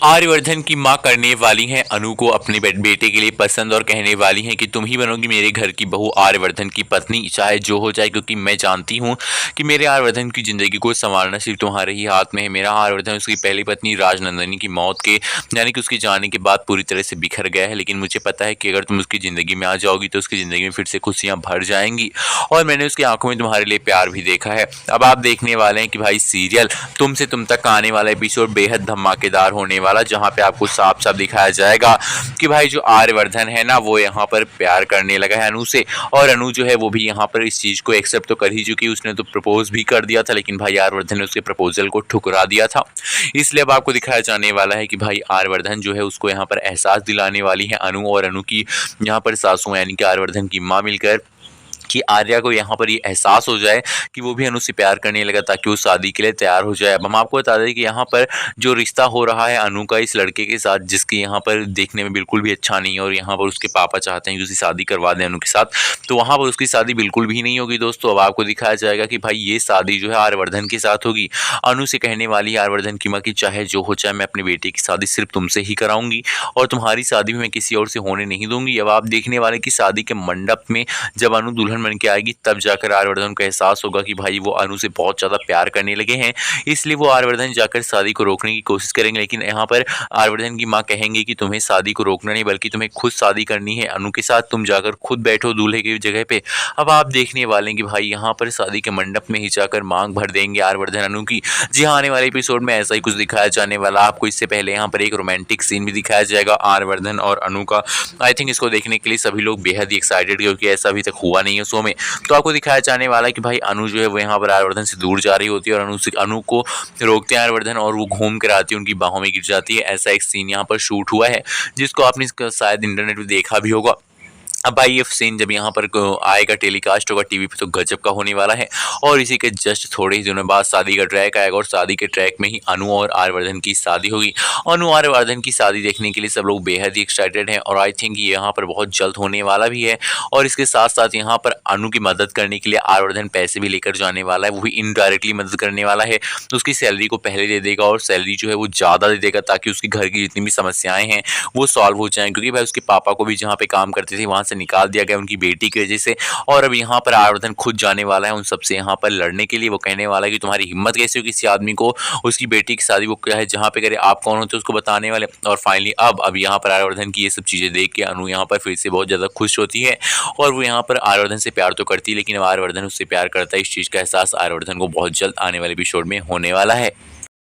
आर्यवर्धन की मां करने वाली हैं अनु को अपने बेटे के लिए पसंद और कहने वाली हैं कि तुम ही बनोगी मेरे घर की बहू, आर्यवर्धन की पत्नी, चाहे जो हो जाए, क्योंकि मैं जानती हूं कि मेरे आर्यवर्धन की जिंदगी को संभालना सिर्फ तुम्हारे ही हाथ में है। मेरा आर्यवर्धन उसकी पहली पत्नी राजनंदिनी की मौत के यानी कि उसके जाने के बाद पूरी तरह से बिखर गया है, लेकिन मुझे पता है कि अगर तुम उसकी ज़िंदगी में आ जाओगी तो उसकी ज़िंदगी में फिर से खुशियाँ भर जाएंगी और मैंने उसकी आंखों में तुम्हारे लिए प्यार भी देखा है। अब आप देखने वाले हैं कि भाई सीरियल तुमसे तुम तक आने वाला एपिसोड बेहद धमाकेदार होने वाला, जहाँ पे आपको साफ साफ दिखाया जाएगा कि भाई जो आर्यवर्धन है ना वो यहाँ पर प्यार करने लगा है अनु से, और अनु जो है वो भी यहाँ पर इस चीज़ को एक्सेप्ट तो कर ही चुकी है। उसने तो प्रपोज भी कर दिया था, लेकिन भाई आर्यवर्धन ने उसके प्रपोजल को ठुकरा दिया था। इसलिए अब आपको दिखाया जाने वाला है कि भाई आर्यवर्धन जो है उसको यहाँ पर एहसास दिलाने वाली है अनु, और अनु की यहाँ पर सासू यानी कि आर्यवर्धन की माँ मिलकर कि आर्या को यहाँ पर ये एहसास हो जाए कि वो भी अनु से प्यार करने लगा, ताकि वो शादी के लिए तैयार हो जाए। अब हम आपको बता दें कि यहाँ पर जो रिश्ता हो रहा है अनु का इस लड़के के साथ, जिसके यहाँ पर देखने में बिल्कुल भी अच्छा नहीं है, और यहाँ पर उसके पापा चाहते हैं कि उसकी शादी करवा दें अनु के साथ, तो वहाँ पर उसकी शादी बिल्कुल भी नहीं होगी दोस्तों। अब आपको दिखाया जाएगा कि भाई ये शादी जो है आर्यवर्धन के साथ होगी। अनु से कहने वाली है आर्यवर्धन की माँ की चाहे जो हो चाहे मैं अपने बेटे की शादी सिर्फ तुमसे ही कराऊंगी और तुम्हारी शादी भी मैं किसी और से होने नहीं दूंगी। अब आप देखने वाले कि शादी के मंडप में जब अनु दुल्हन बन के आएगी तब जाकर आर्यवर्धन को एहसास होगा कि भाई वो अनु से बहुत ज़्यादा प्यार करने लगे हैं, इसलिए वो आर्यवर्धन जाकर शादी को रोकने की कोशिश करेंगे। लेकिन यहाँ पर आर्यवर्धन की माँ कहेंगे कि तुम्हें शादी को रोकना नहीं बल्कि तुम्हें खुद शादी करनी है अनु के साथ, तुम जाकर खुद बैठो दूल्हे की जगह पे। अब आप देखने वाले हैं कि भाई यहाँ पर शादी के मंडप में ही जाकर मांग भर देंगे आर्यवर्धन अनु की। जी हाँ, आने वाले एपिसोड में ऐसा ही कुछ दिखाया जाने वाला। आपको इससे पहले यहाँ पर एक रोमांटिक सीन भी दिखाया जाएगा आर्यवर्धन और अनु का। आई थिंक इसको देखने के लिए सभी लोग बेहद ही एक्साइटेड, क्योंकि ऐसा अभी तक हुआ नहीं है शो में। तो आपको दिखाया जाने वाला है कि भाई अनु जो है वो यहाँ पर आर्यवर्धन से दूर जा रही होती है, और अनु को रोकते हैं आर्यवर्धन, और वो घूम कर आती है, उनकी बाहों में गिर जाती है। ऐसा एक सीन यहाँ पर शूट हुआ है जिसको आपने शायद इंटरनेट पे देखा भी होगा। अब भाई ये सीन जब यहाँ पर आएगा, टेलीकास्ट होगा टीवी पे, तो गजब का होने वाला है। और इसी के जस्ट थोड़े ही दिनों बाद शादी का ट्रैक आएगा, और शादी के ट्रैक में ही अनु और आर्यवर्धन की शादी होगी। अनु आर्यवर्धन की शादी देखने के लिए सब लोग बेहद ही एक्साइटेड हैं, और आई थिंक ये यहाँ पर बहुत जल्द होने वाला भी है। और इसके साथ साथ यहाँ पर अनु की मदद करने के लिए आर्यवर्धन पैसे भी लेकर जाने वाला है, वो भी इनडायरेक्टली मदद करने वाला है। तो उसकी सैलरी को पहले दे देगा, और सैलरी जो है वो ज़्यादा दे देगा, ताकि उसके घर की जितनी भी समस्याएं हैं वो सॉल्व हो जाएं। क्योंकि भाई उसके पापा को भी जहाँ पे काम करते थे वहाँ से निकाल दिया गया उनकी बेटी की वजह से, और अब यहाँ पर आर्यवर्धन खुद जाने वाला है उन सबसे यहाँ पर लड़ने के लिए। वो कहने वाला है कि तुम्हारी हिम्मत कैसे हो किसी आदमी को उसकी बेटी की शादी वो क्या है जहाँ पे करे, आप कौन होते उसको बताने वाले। और फाइनली अब यहाँ पर आर्यवर्धन की ये सब चीज़ें देख के अनु यहाँ पर फिर से बहुत ज़्यादा खुश होती है, और वो यहाँ पर आर्यवर्धन से प्यार तो करती है, लेकिन अब आर्यवर्धन उससे प्यार करता है, इस चीज़ का एहसास आर्यवर्धन को बहुत जल्द आने वाले एपिसोड में होने वाला है।